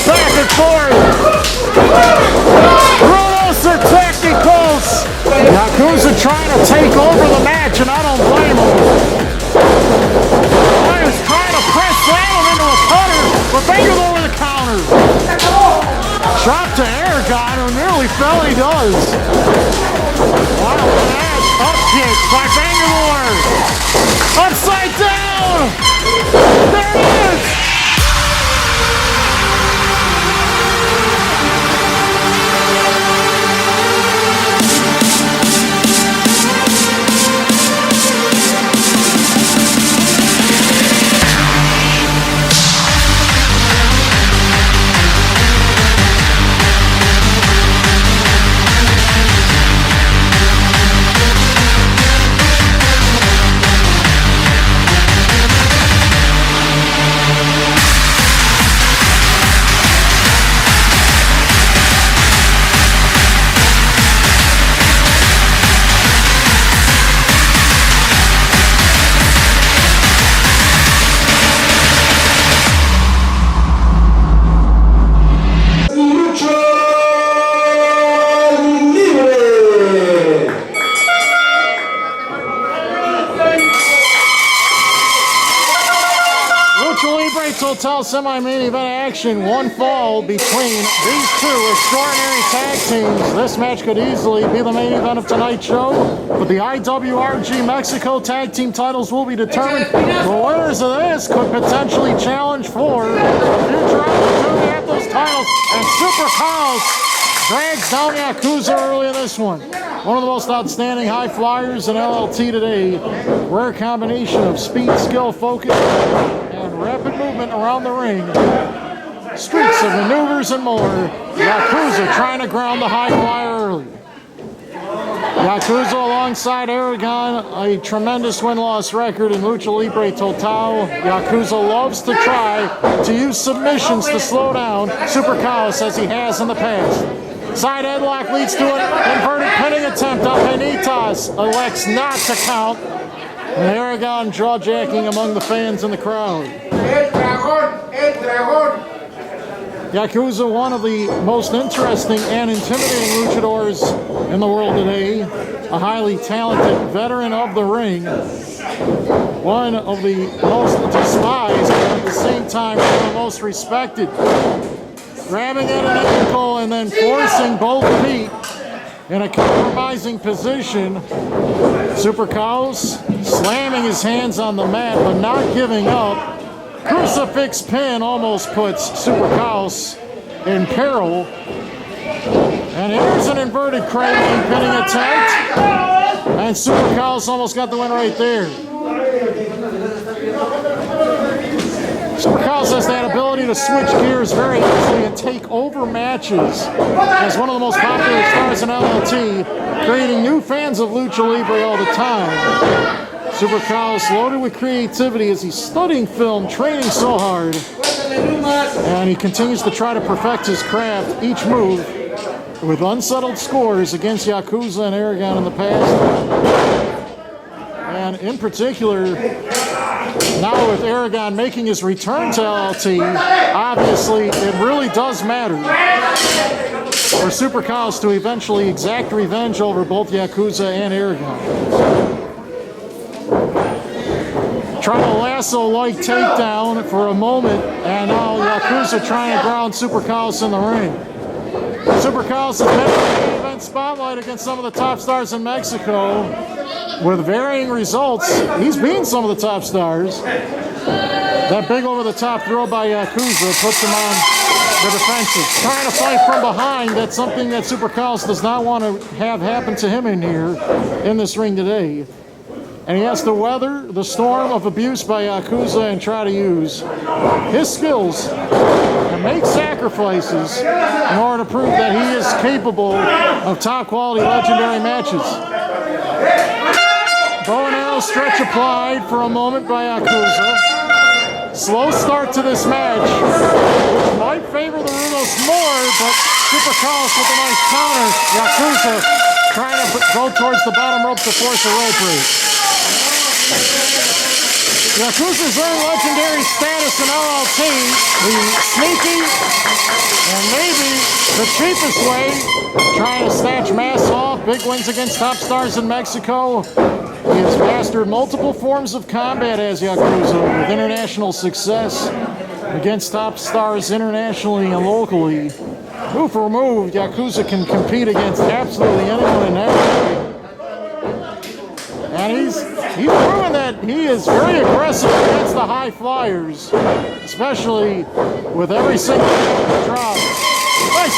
back and forth. Rudos or Technicos. Yakuza trying to take over the match, and I don't blame him. He was trying to press him into a cutter, but Vengador with a counter. Drop to Eragon, who nearly fell. He does. Wow, look at that. Up kick by Vengador. Upside down. There it is. Total semi-main event action, one fall between these two extraordinary tag teams. This match could easily be the main event of tonight's show, but the IWRG Mexico tag team titles will be determined. The winners of this could potentially challenge for a future opportunity at those titles, and Super Chaos drags down Yakuza early in this one. One of the most outstanding high flyers in LLT today. Rare combination of speed, skill, focus, and rapid movement around the ring. Streaks of maneuvers and more. Yakuza trying to ground the high flyer early. Yakuza alongside Eragon, a tremendous win-loss record in Lucha Libre Total. Yakuza loves to try to use submissions to slow down Super Chaos as he has in the past. Side headlock leads to an inverted pinning attempt on Benitez. Elects not to count. And Eragon jaw-jacking among the fans in the crowd. Yakuza, one of the most interesting and intimidating luchadors in the world today. A highly talented veteran of the ring. One of the most despised, but at the same time, one of the most respected. Grabbing at an ankle and then forcing both feet in a compromising position. Super Chaos slamming his hands on the mat but not giving up. Crucifix pin almost puts Super Chaos in peril. And here's an inverted cradling pinning attempt. And Super Chaos almost got the win right there. Super Chaos has that ability to switch gears very easily and take over matches as one of the most popular stars in LLT, creating new fans of Lucha Libre all the time. Super Chaos loaded with creativity as he's studying film, training so hard, and he continues to try to perfect his craft, each move, with unsettled scores against Yakuza and Eragon in the past. And in particular, now with Eragon making his return to LLT, obviously it really does matter for Super Chaos to eventually exact revenge over both Yakuza and Eragon. Trying to lasso-like takedown for a moment, and now Yakuza trying to ground Super Chaos in the ring. Super Chaos has been in the event spotlight against some of the top stars in Mexico. With varying results, he's beaten some of the top stars. That big over-the-top throw by Yakuza puts him on the defensive. Trying to fight from behind, that's something that Super Chaos does not want to have happen to him in here, in this ring today. And he has to weather the storm of abuse by Yakuza and try to use his skills and make sacrifices in order to prove that he is capable of top-quality legendary matches. Bow and arrow stretch applied for a moment by Yakuza. Slow start to this match, which might favor the Rudos more, but Super Chaos with a nice counter. Yakuza trying to go towards the bottom rope to force a rope break. Yakuza's earned legendary status in LLT, the sneaky and maybe the cheapest way, trying to snatch masks off, big wins against top stars in Mexico. He has mastered multiple forms of combat as Yakuza with international success against top stars internationally and locally. Move for move, Yakuza can compete against absolutely anyone and everything. And he's proven that he is very aggressive against the high flyers, especially with every single drop. Nice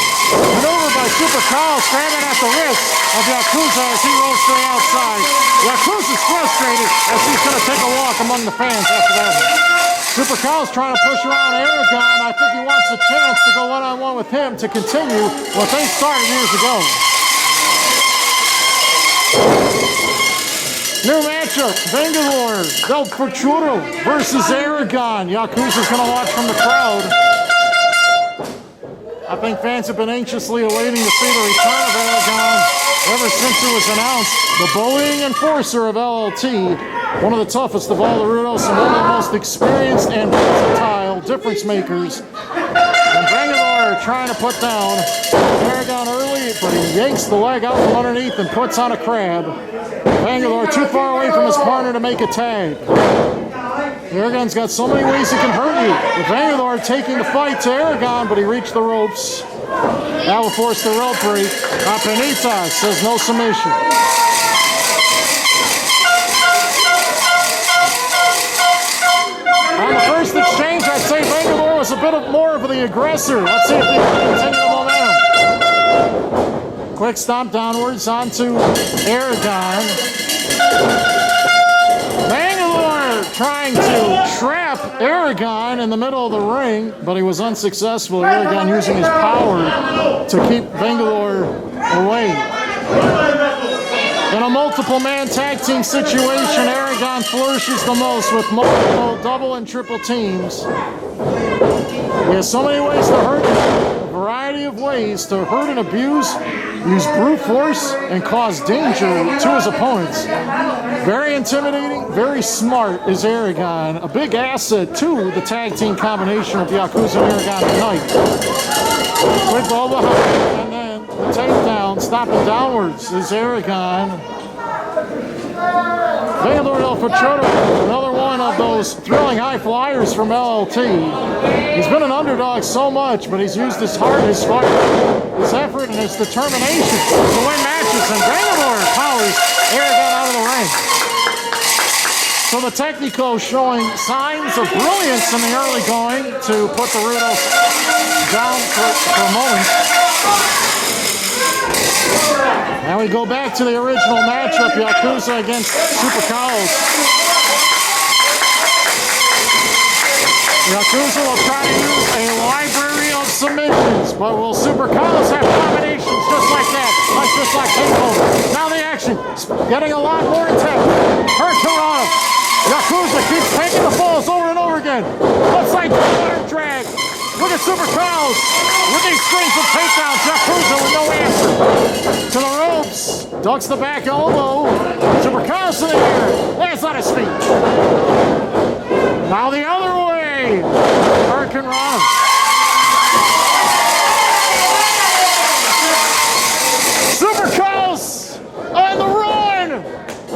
maneuver by Super Carl, grabbing at the wrist of Yakuza as he rolls to the outside. Yakuza's frustrated as he's going to take a walk among the fans after that one. Super Carl's trying to push around Eragon. I think he wants a chance to go one-on-one with him to continue what they started years ago. New matchup, Vengador Del Futuro versus Eragon. Yakuza's going to watch from the crowd. I think fans have been anxiously awaiting to see the return of Eragon ever since it was announced. The bullying enforcer of LLT, one of the toughest of all the Rudos and one of the most experienced and versatile difference makers. And Vengador trying to put down Eragon early, but he yanks the leg out from underneath and puts on a crab. Vengador too far away from his partner to make a tag. Eragon's got so many ways he can hurt you. With Vengador taking the fight to Eragon, but he reached the ropes. That will force the rope break. Apenita says no submission. On the first exchange, I'd say Vengador was a bit more of the aggressor. Let's see if they can continue the momentum. Quick stomp downwards onto Eragon. Vengador trying to trap Eragon in the middle of the ring, but he was unsuccessful. Eragon using his power to keep Vengador away. In a multiple man tag team situation, Eragon flourishes the most with multiple double and triple teams. He has so many ways to hurt you, a variety of ways to hurt and abuse, use brute force, and cause danger to his opponents. Very intimidating, very smart is Eragon. A big asset to the tag team combination of Yakuza and Eragon tonight. Quick ball behind, and then the takedown, stopping downwards is Eragon. Vengador Del Futuro, another one of those thrilling high flyers from LLT. He's been an underdog so much, but he's used his heart, his fire, his effort, and his determination to win matches, and Vengador powers Eragon out of the ring. So the Technicos showing signs of brilliance in the early going to put the Rudos down for a moment. Now we go back to the original matchup, Yakuza against Super Carlos. Yakuza will try to use a library of submissions, but will Super Carlos have combinations just like that, just like Takeover. Now the action is getting a lot more intense. Hurricane. Yakuza keeps taking the falls over and over again. Looks like water drag. Look at Super Carlos with these strings of takedowns. Yakuza with no answer. To the ropes. Ducks the back elbow. Super Carlos in the air. Lands on his feet. Now the other way. Hurricane Rana. Super Carlos on the run.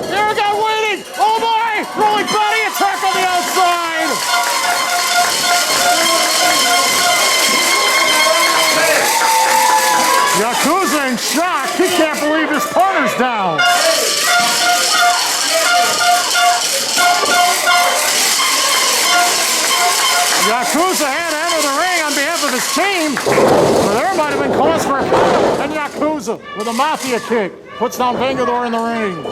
Eragon waiting. Oh my! Rolling body attack on the outside. Yakuza in shock. He can't believe his partner's down. Yakuza had to enter the ring on behalf of his team, but there might have been cause for a count. And Yakuza with a mafia kick puts down Vengador in the ring.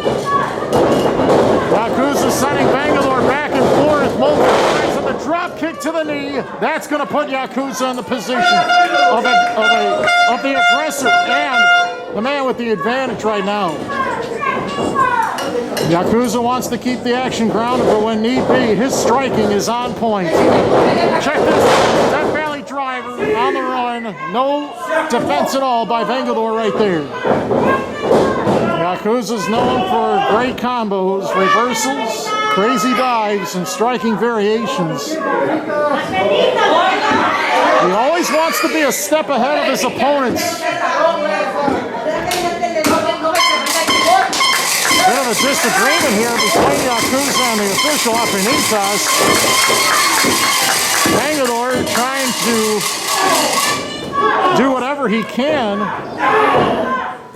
Yakuza sending Vengador back and forth multiple times, and the drop kick to the knee. That's going to put Yakuza in the position of the aggressor and the man with the advantage right now. Yakuza wants to keep the action grounded, but when need be, his striking is on point. Check this, that belly driver on the run. No defense at all by Vengador right there. Yakuza's known for great combos, reversals, crazy dives and striking variations. He always wants to be a step ahead of his opponents. Bit of a disagreement here between Yakuza and the official Articulator. Vengador trying to do whatever he can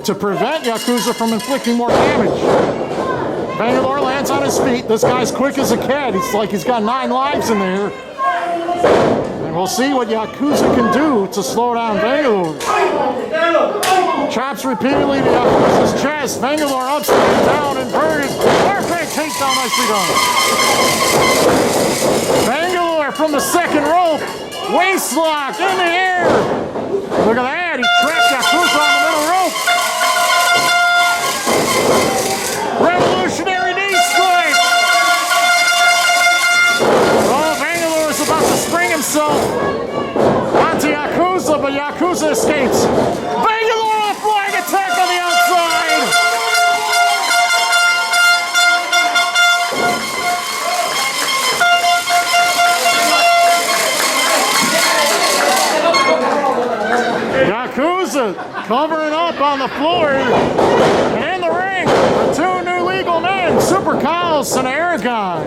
to prevent Yakuza from inflicting more damage. Vengador lands on his feet. This guy's quick as a cat. It's like he's got 9 lives in there. And we'll see what Yakuza can do to slow down Vengador. Chops repeatedly to Yakuza's chest. Vengador upside down, inverted. Perfect takedown, nicely done. Vengador from the second rope. Waist lock in the air. Look at that. He trapped Yakuza on the middle rope. Revolutionary knee strike. Oh, Vengador is about to spring himself onto Yakuza, but Yakuza escapes. Vengador on a flying attack on the outside. Yakuza covering up on the floor. And in the ring, the 2 new legal men, Super Kyles and Eragon.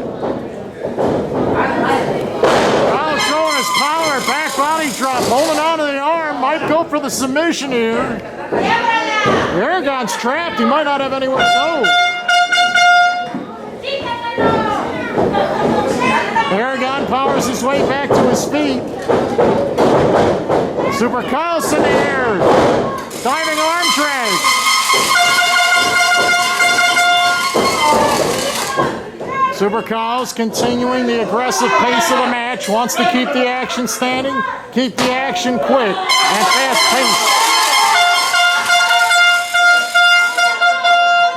Kyles showing his power, back body drop, holding on to the arm, might go for the submission here. Eragon's trapped, he might not have anywhere to go. Eragon powers his way back to his feet. Super Kyles in the air. Diving arm drag. Super Kyles continuing the aggressive pace of the match. Wants to keep the action standing, keep the action quick and fast paced.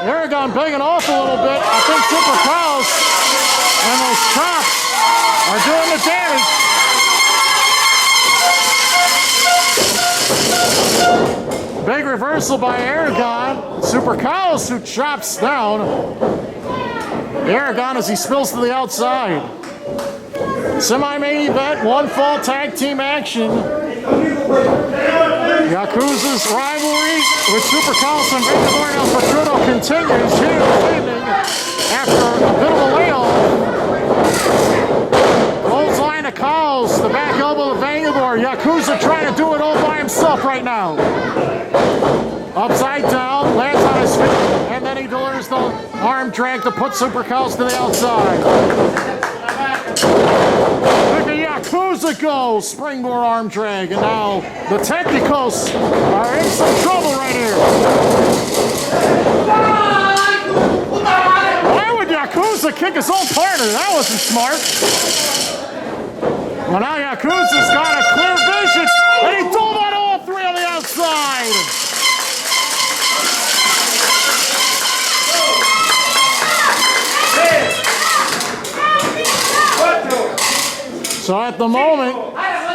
Eragon begging off a little bit. I think Super Kyles and those chops are doing the damage. Big reversal by Eragon. Super Kyles who chops down Eragon as he spills to the outside. Semi-main event, 1 fall tag team action. Yakuza's rivalry with Super Kyles and Vengador Del Futuro continues here this evening after a bit of a layoff. Clothesline to Kyles, the back elbow to Vengador. Yakuza trying to do it all by himself right now. Upside down, lands on his feet, and then he delivers the arm drag to put Super Kyles to the outside. Look at Yakuza go, springboard arm drag, and now the Technicos are in some trouble right here. Why would Yakuza kick his own partner? That wasn't smart. Well, now Yakuza's got a clear vision, and he dove on all 3 on the outside. So at the moment,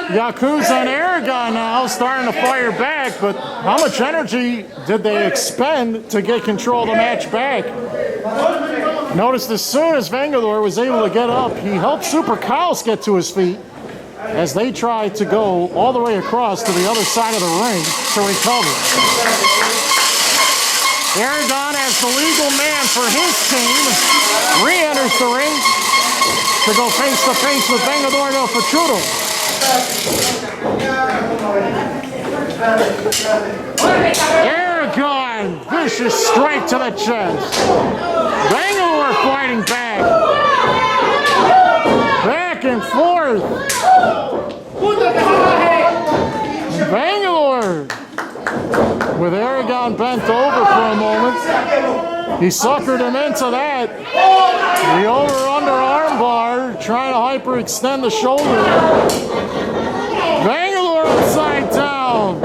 Yakuza and Eragon now starting to fire back, but how much energy did they expend to get control of the match back? Notice as soon as Vengador was able to get up, he helped Super Kyles get to his feet as they tried to go all the way across to the other side of the ring to recover. Eragon, as the legal man for his team, re-enters the ring to go face-to-face with Vengador Del Futuro. Eragon, vicious strike to the chest. Vengador fighting back. Back and forth. Vengador, with Eragon bent over for a moment. He suckered him into that. The over-under armbar, trying to hyperextend the shoulder. Vengador upside down.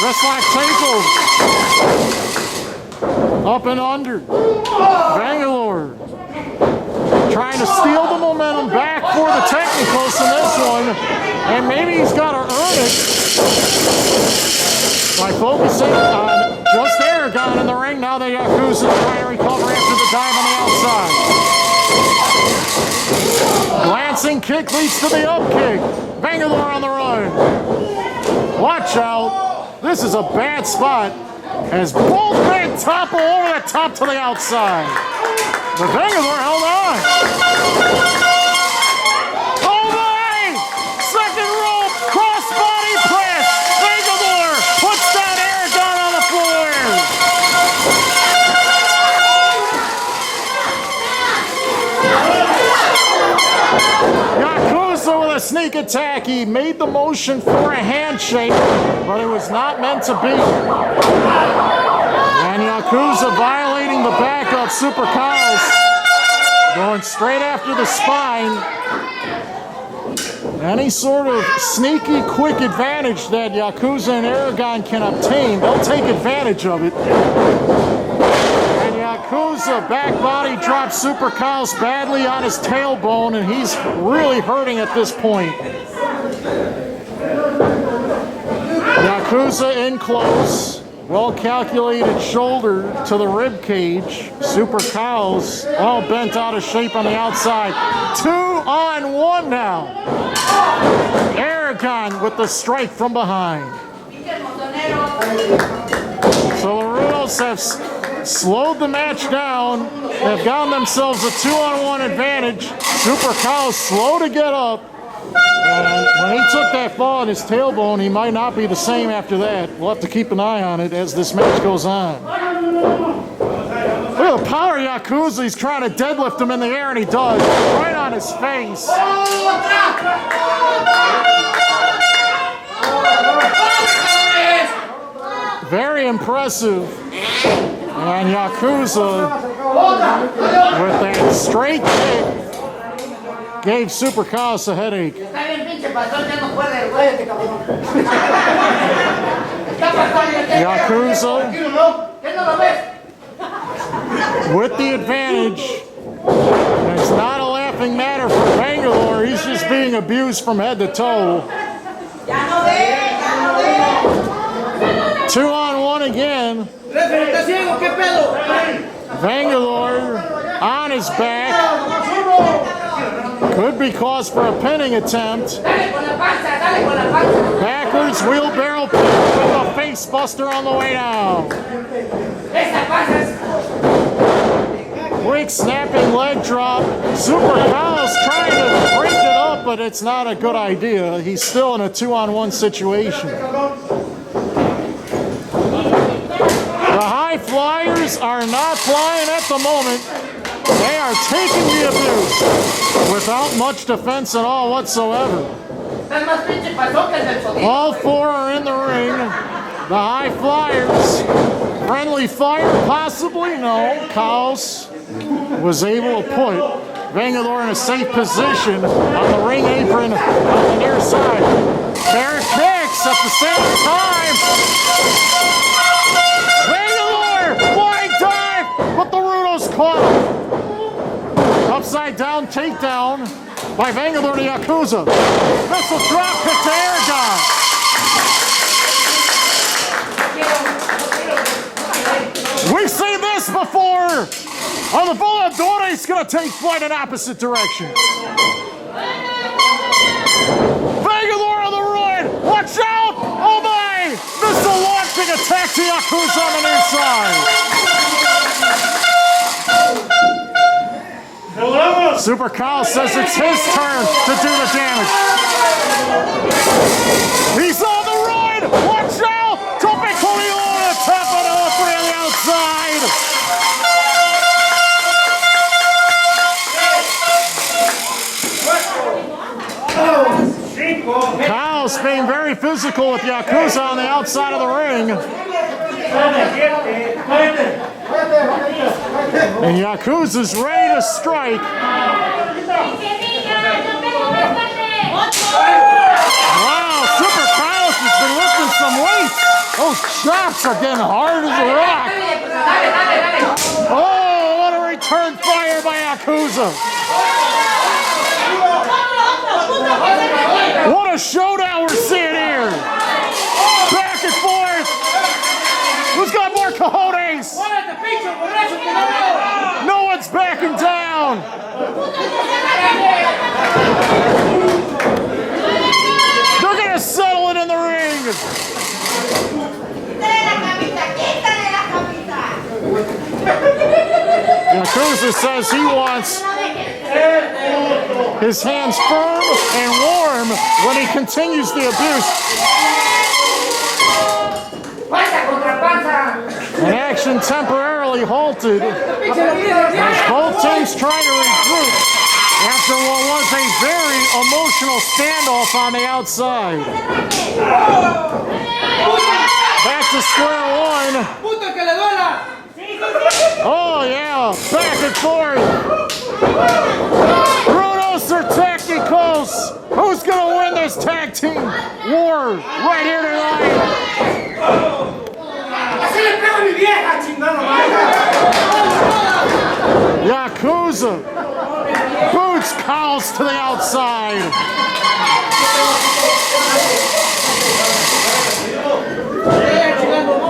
Wrist lock takeover. Up and under. Vengador trying to steal the momentum back for the Technicos in this one. And maybe he's got to earn it by focusing on just Eragon in the ring. Now the Yakuza trying to recover after the dive on the outside. Glancing kick leads to the up kick. Vengador on the run. Watch out. This is a bad spot as both men topple over the top to the outside. The Vengador held on. Oh my! Second rope, crossbody press. Vengador puts down Eragon on the floor. Yakuza with a sneak attack. He made the motion for a handshake, but it was not meant to be. And Yakuza violating the backup Super Kyles, going straight after the spine. Any sort of sneaky, quick advantage that Yakuza and Eragon can obtain, they'll take advantage of it. And Yakuza back body drops Super Kyles badly on his tailbone, and he's really hurting at this point. Yakuza in close. Well-calculated shoulder to the rib cage. Super Kyles all bent out of shape on the outside. 2-on-1 now. Eragon with the strike from behind. So the Rudos have slowed the match down. They've gotten themselves a 2-on-1 advantage. Super Kyles slow to get up. And when he took that fall in his tailbone, he might not be the same after that. We'll have to keep an eye on it as this match goes on. Look at the power of Yakuza. He's trying to deadlift him in the air, and he does. Right on his face. Very impressive. And Yakuza, with that straight kick, gave Super Kyles a headache. Yakuza with the advantage. And it's not a laughing matter for Vengador. He's just being abused from head to toe. 2-on-1 again. Vengador on his back. Could be cause for a pinning attempt. Backwards wheelbarrow pin with a face buster on the way down. Quick snapping leg drop. Super Kyles trying to break it up, but it's not a good idea. He's still in a 2-on-1 situation. The high flyers are not flying at the moment. They are taking the abuse without much defense at all whatsoever. All four are in the ring. The high flyers. Friendly fire, possibly? No. Kyles was able to put Vengador in a safe position on the ring apron on the near side. Fair kicks at the same time. Vengador, flying dive, but the Rudos caught him. Upside down takedown by Vengador to Yakuza. Missile drop kick to Eragon. We've seen this before. On the Vengador, he's going to take flight in opposite direction. Vengador on the run. Watch out. Oh my. Missile launching attack to Yakuza on the near side. Super Kyles says it's his turn to do the damage. He's on the run! Watch out! Tope Coriola on the top of the three on the outside! Kyles being very physical with Yakuza on the outside of the ring. And Yakuza's ready to strike. Wow, Super Kyles has been lifting some weights. Those chops are getting hard as a rock. Oh, what a return fire by Yakuza. What a showdown we're seeing here. Back and forth. Who's got more cojones? No one's backing down. Yakuza says he wants his hands firm and warm when he continues the abuse. And action temporarily halted as both teams try to regroup after what was a very emotional standoff on the outside. Back to square one. Oh yeah, back and forth. Rudos or Technicos? Who's gonna win this tag team war right here tonight? Yakuza boots Cows to the outside.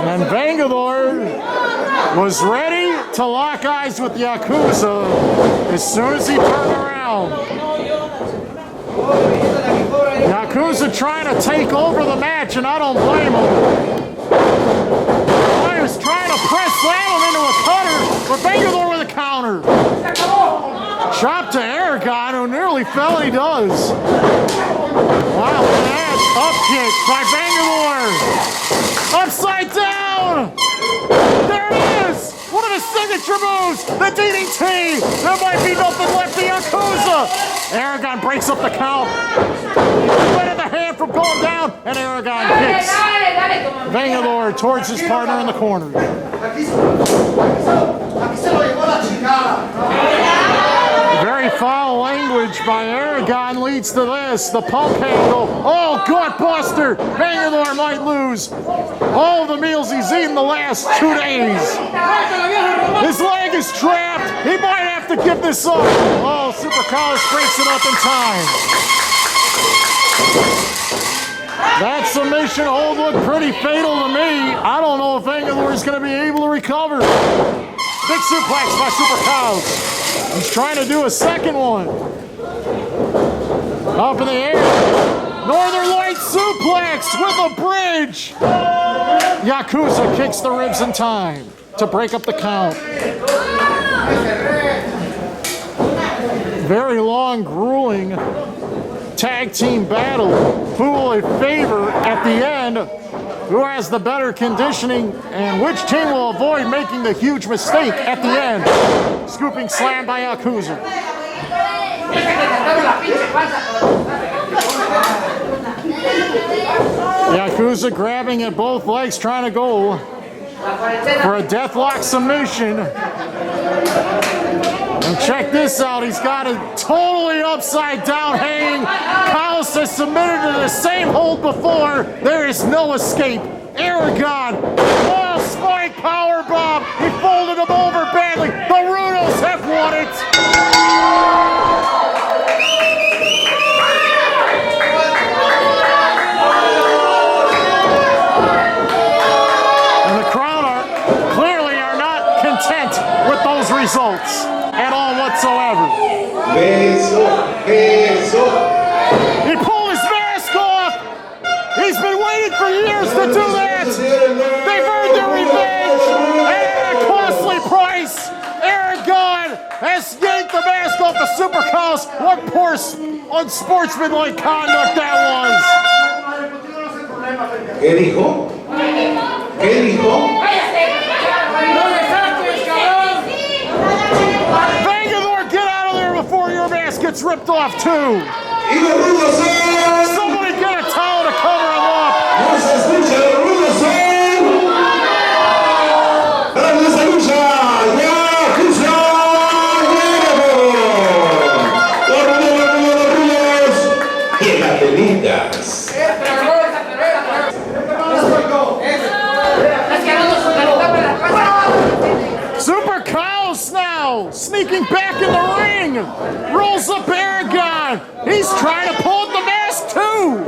And Vengador was ready to lock eyes with Yakuza as soon as he turned around. Yakuza trying to take over the match, and I don't blame him. He was trying to press slam him into a cutter, but Vengador with a counter. Chop to Eragon, who nearly fell, and he does. Wow, look at that. Up kick by Vengador. Upside down. There it is. One of his signature moves, the DDT. There might be nothing left for Yakuza. Eragon breaks up the count. Prevented the hand from going down, and Eragon kicks Vengador towards his partner in the corner. Very foul language by Eragon leads to this. The pump handle. Oh, gutbuster. Vengador might lose all the meals he's eaten the last 2 days. His leg is trapped. He might have to give this up. Oh, Super College breaks it up in time. That submission hold looked pretty fatal to me. I don't know if Vengador is going to be able to recover. Big suplex by Super Cows. He's trying to do a second one. Up in the air. Northern Light suplex with a bridge. Yakuza kicks the ribs in time to break up the count. Very long, grueling tag team battle. Who will favor at the end? Who has the better conditioning, and which team will avoid making the huge mistake at the end? Scooping slam by Yakuza. Yakuza grabbing at both legs, trying to go for a deathlock submission. And check this out, he's got a totally upside down hang. Cows has submitted to the same hold before. There is no escape. Eragon, oh, spike power bomb. He folded him over badly. The Rudos have won it. And the crowd clearly are not content with those results at all whatsoever. He pulled his mask off. He's been waiting for years to do that. They've earned their revenge, and at a costly price. Eragon has yanked the mask off the Super Cows. What poor unsportsmanlike conduct that was. ¿Qué dijo? ¿Qué dijo? Vengador, get out of there before your mask gets ripped off too. Somebody get a towel to cover him up. No se escucha el rudo son. ¡Grande esa lucha! ¡Yakuza Eragon! ¡Y las pelitas! Super Cows now sneaking back in the ring. Rolls up Eragon. He's trying to pull up the mask too.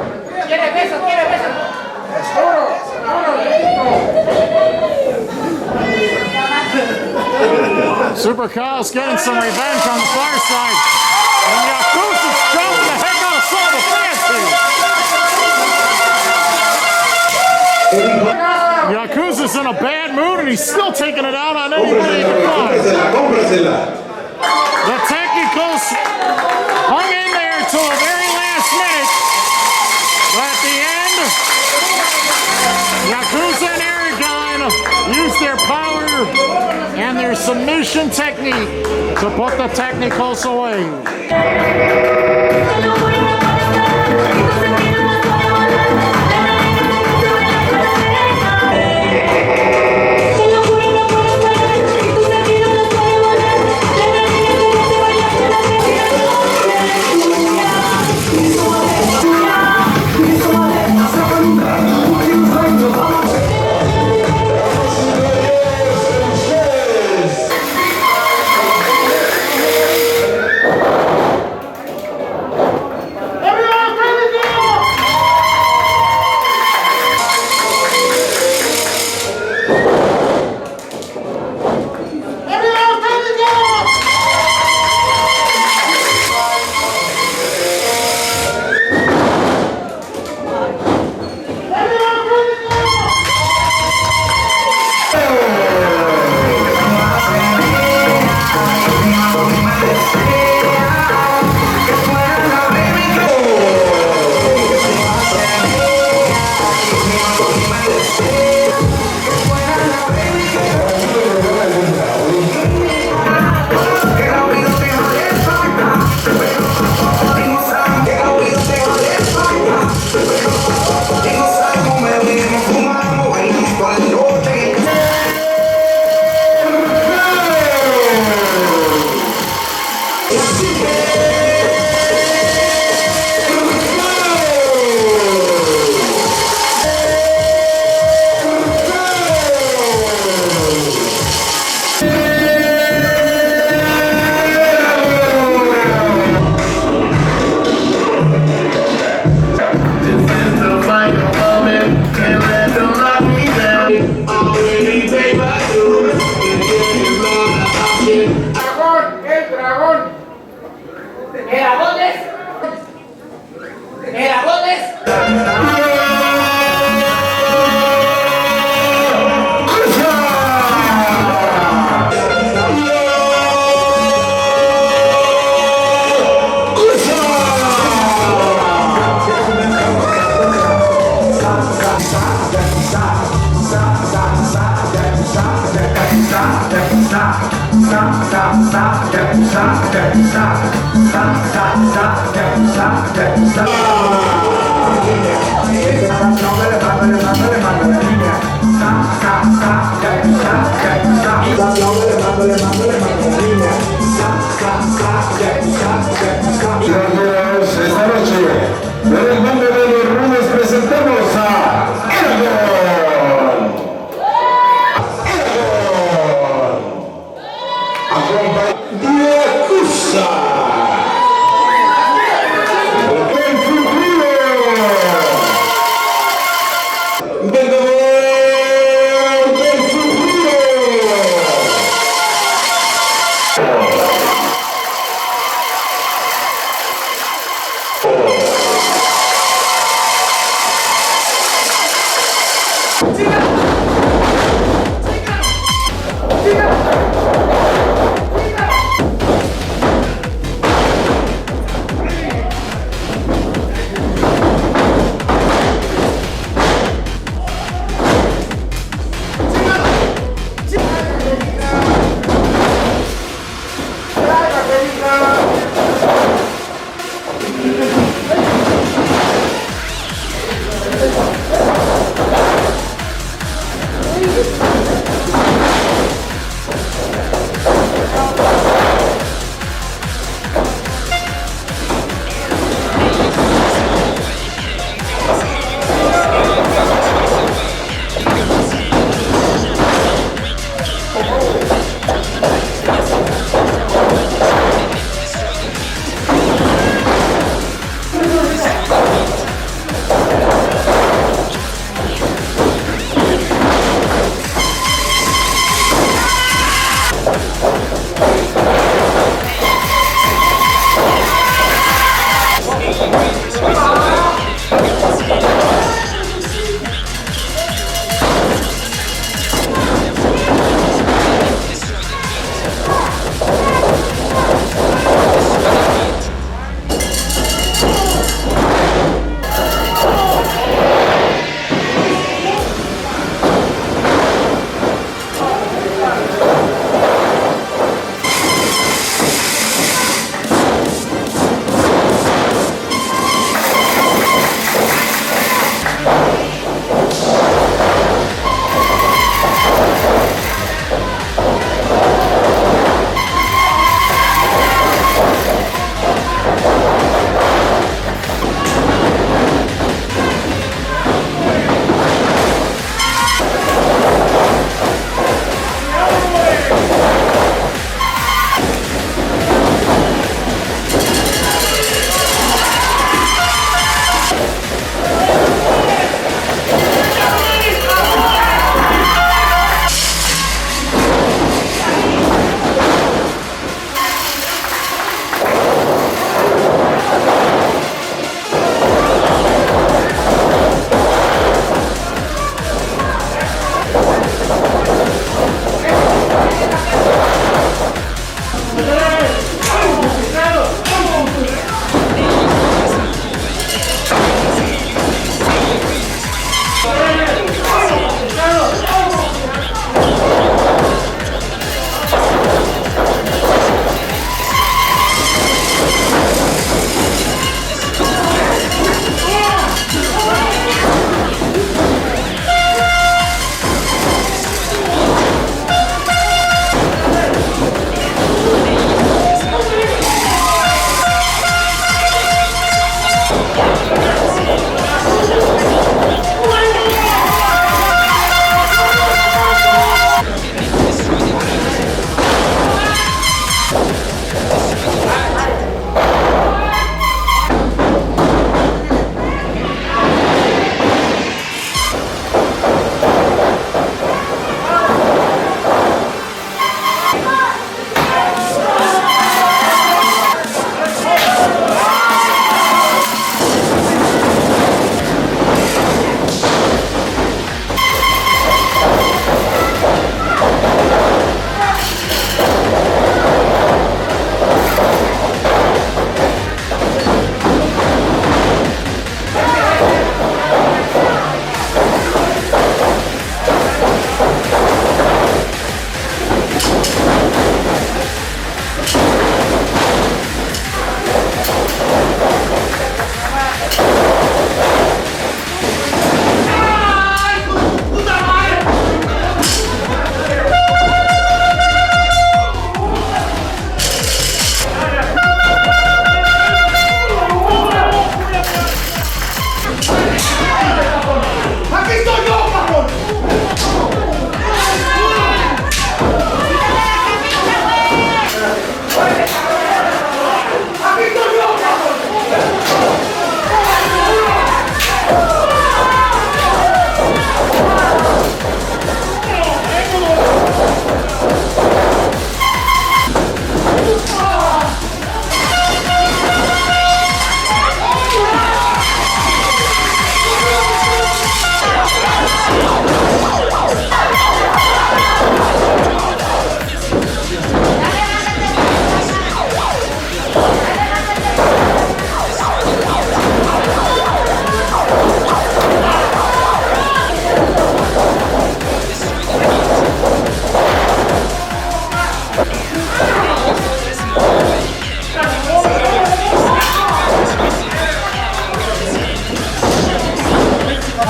Super Cows getting some revenge on the far side. And Yakuza's jumping the heck out of some of the fans here. Yakuza's in a bad mood and he's still taking it out on anybody he can find. The Technicos hung in there till the very last minute. But at the end, Yakuza and Eragon used their power and their submission technique to put the Technicos away. Esta noche, por el mando de los Rudos, presentamos a Eragon. Yakuza Del Futuro.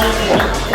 Yakuza.